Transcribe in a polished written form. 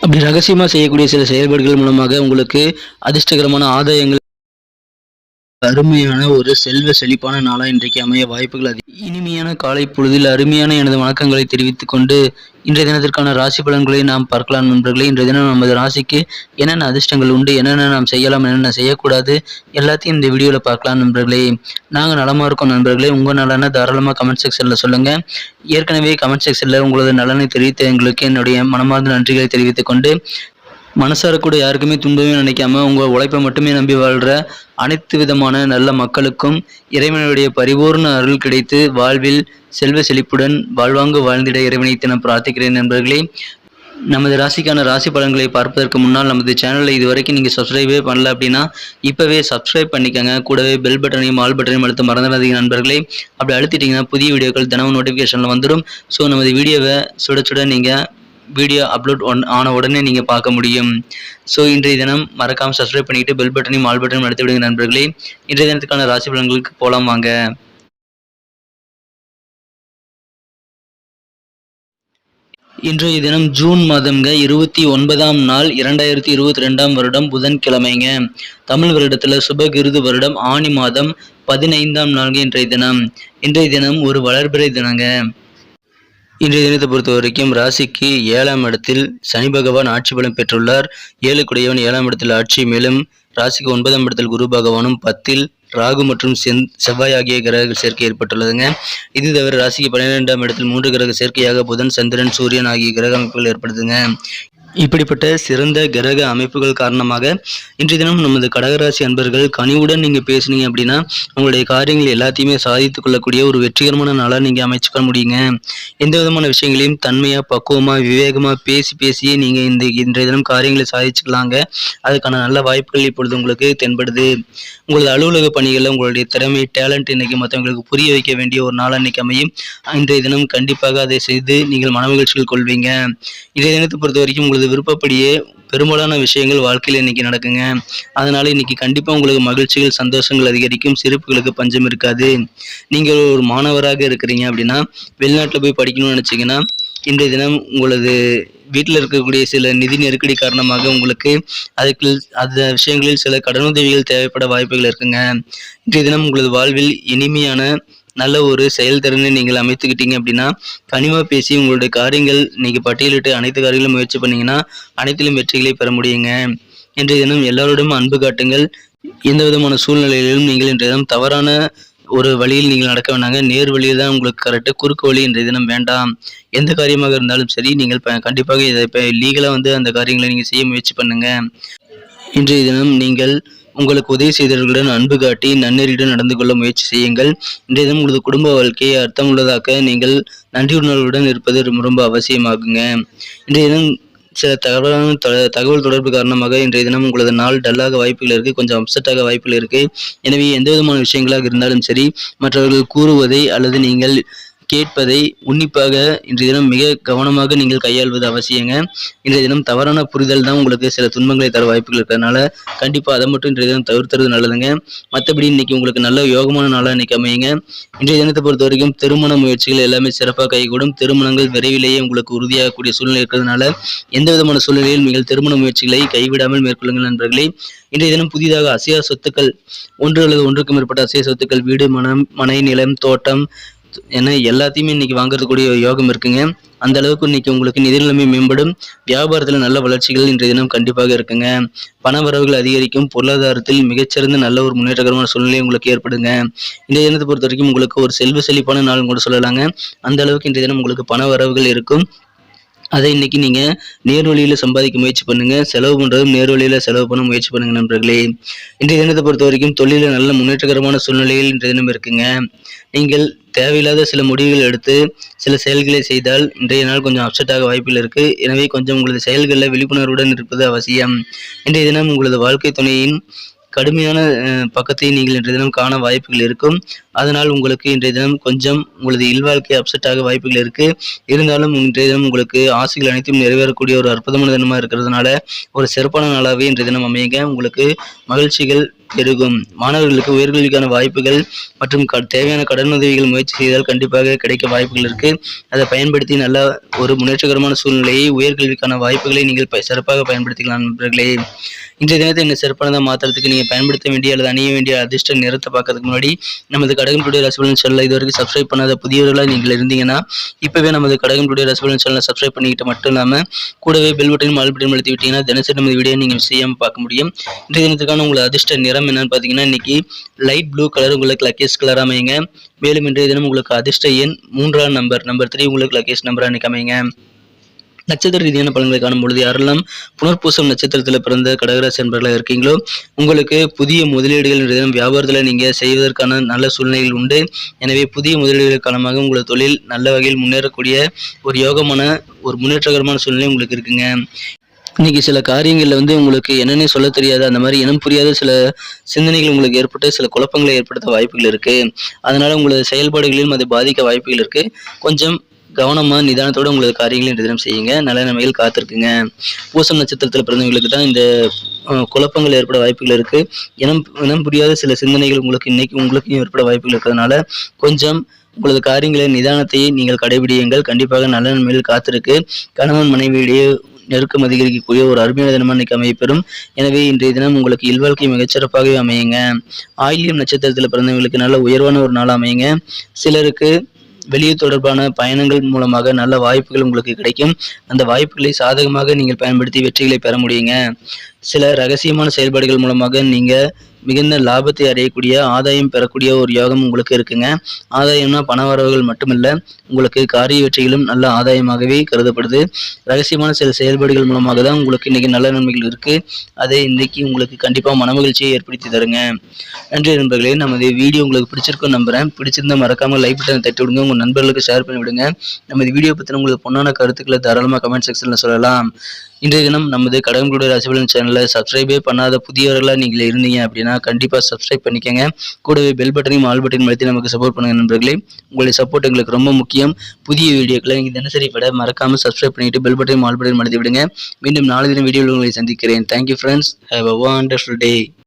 அப்படி ரகசியமா செய்யக்கூடிய சில செயல்பாடுகள் மூலமாக உங்களுக்கு அதிர்ஷ்டகரமான ஆதாயங்கள் அருமையான ஒரு செல்வ செழிப்பான நாளா இன்றைக்கு அமைய வாய்ப்புகள் அதிகம். இனிமையான காலை பொழுதில் அருமையான எனது வணக்கங்களை தெரிவித்துக் கொண்டு இன்றைய தினத்திற்கான ராசி பலன்களை நாம் பார்க்கலாம் நண்பர்களே. இன்றைய தினம் நமது ராசிக்கு என்னென்ன அதிர்ஷ்டங்கள் உண்டு, என்னென்ன நாம் செய்யலாம், என்னென்ன செய்யக்கூடாது, எல்லாத்தையும் இந்த வீடியோவில் பார்க்கலாம் நண்பர்களே. நாங்கள் நலமா இருக்கோம் நண்பர்களே. உங்கள் நலனை தாராளமாக கமெண்ட் செக்ஷனில் சொல்லுங்க. ஏற்கனவே கமெண்ட் செக்ஷனில் உங்களது நலனை தெரிவித்த எங்களுக்கு என்னுடைய மனமார்ந்த நன்றிகளை தெரிவித்துக் கொண்டு, மனசார கூட யாருக்குமே துன்பமே நினைக்காம உங்கள் உழைப்பை மட்டுமே நம்பி வாழ்கிற அனைத்து விதமான நல்ல மக்களுக்கும் இறைவனுடைய பரிபூர்ண அருள் கிடைத்து வாழ்வில் செல்வ செழிப்புடன் வாழ்வாங்கு வாழ்ந்திட இறைவனை நான் பிரார்த்திக்கிறேன் நண்பர்களே. நமது ராசிக்கான ராசி பலன்களை பார்ப்பதற்கு முன்னால் நமது சேனலை இதுவரைக்கும் நீங்கள் சப்ஸ்கிரைபே பண்ணல அப்படின்னா இப்போவே சப்ஸ்கிரைப் பண்ணிக்கோங்க. கூடவே பெல் பட்டனையும் ஆல் பட்டனையும் அழுத்த மறந்துடாதீங்க நண்பர்களே. அப்படி அழுத்திட்டிங்கன்னா புதிய வீடியோக்கள் தினமும் நோட்டிஃபிகேஷனில் வந்துடும். ஸோ நமது வீடியோவை சுட சுட நீங்கள் வீடியோ அப்லோட் ஆன உடனே நீங்கள் பார்க்க முடியும். ஸோ இன்றைய தினம் மறக்காமல் சப்ஸ்கிரைப் பண்ணிவிட்டு பெல் பட்டனையும் ஆல் பட்டனையும் அழுத்தி விடுங்க நண்பர்களே. இன்றைய தினத்துக்கான ராசி பலன்களுக்கு போகலாம் வாங்க. இன்றைய தினம் ஜூன் மாதம்ங்க 29ஆம் நாள் 2022ஆம் வருடம் புதன்கிழமைங்க. தமிழ் வருடத்தில் சுபகிருது வருடம் ஆணி மாதம் 15ஆம் நாள்ங்க இன்றைய தினம் ஒரு வளர்பிறை தினங்க. இன்றைய தினத்தை பொறுத்த வரைக்கும் ராசிக்கு 7ஆம் இடத்தில் சனி பகவான் ஆட்சி பலம் பெற்றுள்ளார். 7 குடையவன் 7ஆம் இடத்தில் ஆட்சி, மேலும் ராசிக்கு 9ஆம் இடத்தில் குரு பகவானும் 10ல் ராகு மற்றும் செவ்வாய் ஆகிய கிரக சேர்க்கை ஏற்பட்டுள்ளதுங்க. இது தவிர ராசிக்கு 12ஆம் இடத்தில் 3 கிரக சேர்க்கையாக புதன், சந்திரன், சூரியன் ஆகிய கிரக அமைப்புகள் ஏற்படுதுங்க. இப்படிப்பட்ட சிறந்த கிரக அமைப்புகள் காரணமாக இன்றைய தினம் நமது கடகராசி அன்பர்கள் கனிவுடன் நீங்கள் பேசுனீங்க அப்படின்னா உங்களுடைய காரியங்கள் எல்லாத்தையுமே சாதித்துக் கொள்ளக்கூடிய ஒரு வெற்றிகரமான நாளாக நீங்கள் அமைச்சுக்க முடியுங்க. எந்த விதமான விஷயங்களையும் தன்மையாக, பக்குவமாக, விவேகமாக பேசியே நீங்கள் இன்றைய தினம் காரியங்களை சாதிச்சுக்கலாங்க. அதுக்கான நல்ல வாய்ப்புகள் இப்பொழுது உங்களுக்கு தென்படுது. உங்களது அலுவலக பணிகளில் உங்களுடைய திறமை, டேலண்ட் இன்னைக்கு மற்றவங்களுக்கு புரிய வைக்க வேண்டிய ஒரு நாள் அன்னைக்கு அமையும். இன்றைய தினம் கண்டிப்பாக அதை செய்து நீங்கள் மனமகிழ்ச்சிகள் கொள்வீங்க. இன்றைய தினத்தை பொறுத்த வரைக்கும் உங்களது விருப்பப்படியே பெரும்பாலான விஷயங்கள் வாழ்க்கையில் இன்னைக்கு நடக்குங்க. அதனால இன்னைக்கு கண்டிப்பா உங்களுக்கு மகிழ்ச்சிகள், சந்தோஷங்கள் அதிகரிக்கும். சிரிப்புகளுக்கு பஞ்சம் இருக்காது. நீங்கள் ஒரு மாணவராக இருக்கிறீங்க அப்படின்னா வெளிநாட்டில் போய் படிக்கணும்னு நினைச்சீங்கன்னா இன்றைய தினம் உங்களது வீட்டில் இருக்கக்கூடிய சில நிதி நெருக்கடி காரணமாக உங்களுக்கு அந்த விஷயங்களில் சில கடனுதவிகள் தேவைப்பட வாய்ப்புகள் இருக்குங்க. இன்றைய தினம் உங்களது வாழ்வில் இனிமையான நல்ல ஒரு செயல்திறனை நீங்கள் அமைத்துக்கிட்டீங்க அப்படின்னா கனிவாக பேசி உங்களுடைய காரியங்கள் நீங்கள் பட்டியலிட்டு அனைத்து காரியங்களும் முயற்சி பண்ணீங்கன்னா அனைத்திலும் வெற்றிகளை பெற முடியுங்க. இன்றைய தினம் எல்லாரோடும் அன்பு காட்டுங்கள். எந்த விதமான சூழ்நிலையிலும் நீங்கள் இன்றைய தினம் தவறான ஒரு வழியில் நீங்கள் நடக்க வேண்டாங்க. நேர் வழியில் தான் உங்களுக்கு கரெக்டு. குறுக்கு வழி இன்றைய தினம் வேண்டாம். எந்த காரியமாக இருந்தாலும் சரி நீங்கள் கண்டிப்பாக இதை இப்போ லீகலாக அந்த காரியங்களை நீங்கள் செய்ய முயற்சி பண்ணுங்க. இன்றைய தினம் நீங்கள் உங்களுக்கு உதவி செய்தவர்களுடன் அன்பு காட்டி நன்னெறியுடன் நடந்து கொள்ள முயற்சி செய்யுங்கள். இன்றைய தினம் உங்களது குடும்ப வாழ்க்கையை அர்த்தமுள்ளதாக்க நீங்கள் நன்றியுணர்வுடன் இருப்பது ரொம்ப அவசியமாகுங்க. இன்றைய தினம் சில தகவல் தொடர்பு காரணமாக இன்றைய தினம் உங்களது நாள் டல்லாக வாய்ப்புகள் இருக்குது, கொஞ்சம் அப்செட்டாக வாய்ப்புகள் இருக்குது. எனவே எந்த விதமான விஷயங்களாக இருந்தாலும் சரி மற்றவர்கள் கூறுவதை அல்லது நீங்கள் கேட்பதை உன்னிப்பாக இன்றைய தினம் மிக கவனமாக நீங்கள் கையாள்வது அவசியங்க. இன்றைய தினம் தவறான புரிதல் தான் உங்களுக்கு சில துன்பங்களை தர வாய்ப்புகள் இருக்கிறதுனால கண்டிப்பாக அதை மட்டும் இன்றைய தினம் தவிர்த்துறது நல்லதுங்க. மற்றபடி இன்னைக்கு உங்களுக்கு நல்ல யோகமான நாளாக இன்னைக்கு அமையுங்க. இன்றைய தினத்தை பொறுத்த வரைக்கும் திருமண முயற்சிகள் எல்லாமே சிறப்பாக கைகூடும். திருமணங்கள் விரைவிலேயே உங்களுக்கு உறுதியாகக்கூடிய சூழ்நிலை இருக்கிறதுனால எந்த விதமான சூழ்நிலையில் நீங்கள் திருமண முயற்சிகளை கைவிடாமல் மேற்கொள்ளுங்கள் நண்பர்களே. இன்றைய தினம் புதிதாக அசையா சொத்துக்கள், ஒன்று அல்லது ஒன்றுக்கு மேற்பட்ட அசையா சொத்துக்கள், வீடு, மனை, நிலம், தோட்டம் என எல்லாத்தையுமே இன்னைக்கு வாங்குறதுக்கூடிய யோகம் இருக்குங்க. அந்த அளவுக்கு இன்னைக்கு உங்களுக்கு நிதி நிலைமை மேம்படும். வியாபாரத்தில் நல்ல வளர்ச்சிகள் இன்றைய தினம் கண்டிப்பாக இருக்குங்க. பண வரவுகள் அதிகரிக்கும். பொருளாதாரத்தில் மிகச்சிறந்த நல்ல ஒரு முன்னேற்றகரமான சூழ்நிலை உங்களுக்கு ஏற்படுங்க. இன்றைய தினத்தை பொறுத்த வரைக்கும் உங்களுக்கு ஒரு செல்வ செழிப்பான நாள் கூட சொல்லலாங்க. அந்த அளவுக்கு இன்றைய தினம் உங்களுக்கு பண வரவுகள் இருக்கும். அதை இன்னைக்கு நீங்க நேர்வழியில சம்பாதிக்க முயற்சி பண்ணுங்க. செலவு பண்றதும் நேர்வழியில செலவு பண்ண முயற்சி பண்ணுங்க நண்பர்களே. இன்றைய தினத்தை பொறுத்த வரைக்கும் தொழில நல்ல முன்னேற்றகரமான சூழ்நிலையில் இன்றைய தினம் இருக்குங்க. நீங்கள் தேவையில்லாத சில முடிவுகள் எடுத்து சில செயல்களை செய்தால் இன்றைய நாள் கொஞ்சம் அப்செட்டாக வாய்ப்புகள் இருக்கு. எனவே கொஞ்சம் உங்களது செயல்களில் விழிப்புணர்வுடன் இருப்பது அவசியம். இன்றைய தினம் உங்களது வாழ்க்கை துணையின் கடுமையான பக்கத்தை நீங்கள் இன்றைய தினம் காண வாய்ப்புகள் இருக்கும். அதனால் உங்களுக்கு இன்றைய தினம் கொஞ்சம் உங்களது இல்வாழ்க்கை அப்செட்டாக வாய்ப்புகள் இருக்கு. இருந்தாலும் இன்றைய தினம் உங்களுக்கு ஆசைகள் அனைத்தும் நிறைவேறக்கூடிய ஒரு அற்புதமான தினமாக இருக்கிறதுனால ஒரு சிறப்பான நாளாகவே இன்றைய தினம் அமையுங்க. உங்களுக்கு மகிழ்ச்சிகள் பெருகும். மாணவர்களுக்கு உயர்கல்விக்கான வாய்ப்புகள் மற்றும் தேவையான கடனுதவிகள் முயற்சி செய்தால் கண்டிப்பாக கிடைக்க வாய்ப்புகள் இருக்கு. அதை பயன்படுத்தி நல்ல ஒரு முன்னேற்றகரமான சூழ்நிலையை, உயர்கல்விக்கான வாய்ப்புகளை நீங்கள் சிறப்பாக பயன்படுத்திக்கலாம் நண்பர்களே. இன்றைய தினத்தை இன்னும் சிறப்பானதாக மாற்றுறதுக்கு நீங்கள் பயன்படுத்த வேண்டிய அல்லது அணிய வேண்டிய அதிர்ஷ்ட நிறத்தை பார்க்கறதுக்கு முன்னாடி நமது கடகம் டுடே ராசி பலன் சேனலை இதுவரைக்கும் சப்ஸ்கிரைப் பண்ணாத புதியவர்களாக நீங்கள் இருந்தீங்கன்னா இப்போவே நமது கடகம் டுடே ராசி பலன் சேனலை சப்ஸ்கிரைப் பண்ணிக்கிட்டு மட்டும் இல்லாமல் கூடவே பெல் பட்டனும் ஆல் பட்டனும் அழுத்தி விட்டீங்கன்னா தினசரி நமது வீடியோ நீங்கள் செய்யாமல் பார்க்க முடியும். இன்றைய தினத்துக்கான உங்களுக்கு அதிர்ஷ்ட நிறம் என்னன்னு பார்த்தீங்கன்னா இன்னைக்கு லைட் ப்ளூ கலர் உங்களுக்கு லக்கேஸ் கலர் அமையுங்க. மேலும் இன்றைய தினம் உங்களுக்கு அதிர்ஷ்ட எண் 3ஆம் நம்பர் 3 உங்களுக்கு லக்கேஸ் நம்பராக இன்னைக்கு அமையுங்க. நட்சத்திர ரீதியான பலன்களை காணும் பொழுது யாரெல்லாம் புனர்பூசம் நட்சத்திரத்தில் பிறந்த கடகராசி என்பவர்களாக இருக்கீங்களோ உங்களுக்கு புதிய முதலீடுகள் இன்றைய தினம் வியாபாரத்தில் நீங்கள் செய்வதற்கான நல்ல சூழ்நிலைகள் உண்டு. எனவே புதிய முதலீடுகள் காரணமாக உங்களது தொழில் நல்ல வகையில் முன்னேறக்கூடிய ஒரு யோகமான ஒரு முன்னேற்றகரமான சூழ்நிலை உங்களுக்கு இருக்குங்க. இன்னைக்கு சில காரியங்களில் உங்களுக்கு என்னன்னே சொல்ல தெரியாது, அந்த மாதிரி இனம் புரியாத சில சிந்தனைகள் உங்களுக்கு ஏற்பட்டு சில குழப்பங்களை ஏற்படுத்த வாய்ப்புகள் இருக்கு. அதனால உங்களது செயல்பாடுகளிலும் அது பாதிக்க வாய்ப்புகள் இருக்கு. கொஞ்சம் கவனமாக நிதானத்தோடு உங்களது காரியங்களை இந்த தினம் செய்யுங்க. நல்ல நன்மைகள் காத்திருக்குங்க. பூசம் நட்சத்திரத்தில் பிறந்தவங்களுக்கு தான் இந்த குழப்பங்கள் ஏற்பட வாய்ப்புகள் இருக்கு. இனம் புரியாத சில சிந்தனைகள் உங்களுக்கு ஏற்பட வாய்ப்புகள் இருக்கிறதுனால கொஞ்சம் உங்களது காரியங்களை நிதானத்தையே நீங்கள் கடைபிடியுங்கள். கண்டிப்பாக நல்ல நன்மைகள் காத்திருக்கு. கணவன் மனைவியிடையே நெருக்கம் அதிகரிக்கக்கூடிய ஒரு அருமையான தினமாக இன்னைக்கு அமையப்பெறும். எனவே இன்றைய தினம் உங்களுக்கு இல்வாழ்க்கை மிகச்சிறப்பாகவே அமையுங்க. ஆயில்யம் நட்சத்திரத்தில் பிறந்தவங்களுக்கு நல்ல உயர்வான ஒரு நாள் அமையுங்க. சிலருக்கு வெளியூர் தொடர்பான பயணங்கள் மூலமாக நல்ல வாய்ப்புகள் உங்களுக்கு கிடைக்கும். அந்த வாய்ப்புகளை சாதகமாக நீங்கள் பயன்படுத்தி வெற்றிகளை பெற முடியுங்க. சில ரகசியமான செயல்பாடுகள் மூலமாக நீங்கள் மிகுந்த லாபத்தை அடையக்கூடிய ஆதாயம் பெறக்கூடிய ஒரு யோகம் உங்களுக்கு இருக்குங்க. ஆதாயம்னா பண வரவுகள் மட்டுமல்ல, உங்களுக்கு காரிய வெற்றிகளும் நல்ல ஆதாயமாகவே கருதப்படுது. ரகசியமான சில செயல்பாடுகள் மூலமாக தான் உங்களுக்கு இன்னைக்கு நல்ல நன்மைகள் இருக்கு. அதை இன்னைக்கு உங்களுக்கு கண்டிப்பாக மனமகிழ்ச்சியை ஏற்படுத்தி தருங்க. நன்றி நண்பர்களே. நமது வீடியோ உங்களுக்கு பிடிச்சிருக்கும் நம்புறேன். பிடிச்சிருந்தா மறக்காம லைக் பட்டனை தட்டி விடுங்க. உங்க நண்பர்களுக்கு ஷேர் பண்ணி விடுங்க. நமது வீடியோ பற்றின உங்களுக்கு பொண்ணான கருத்துக்களை தாராளமாக கமெண்ட் செக்ஷன்ல சொல்லலாம். இன்றைய தினம் நமது கடகம் டுடே ராசி பலன் சேனலை சப்ஸ்கிரைபே பண்ணாத புதியவர்களாக நீங்கள் இருந்தீங்க அப்படின்னா கண்டிப்பாக சப்ஸ்கிரைப் பண்ணிக்கங்க. கூடவே பெல் பட்டனையும் ஆல் பட்டனையும் அழுத்தி நமக்கு சப்போர்ட் பண்ணுங்க நண்பர்களே. உங்களுடைய சப்போர்ட் எங்களுக்கு ரொம்ப முக்கியம். புதிய வீடியோக்களை நீங்கள் தினசரி விட மறக்காமல் சப்ஸ்கிரைப் பண்ணிட்டு பெல் பட்டனையும் ஆல் பட்டனையும் அழுத்தி விடுங்க. மீண்டும் நாளை தினம் வீடியோவில் உங்களை சந்திக்கிறேன். Thank you friends. Have a wonderful day.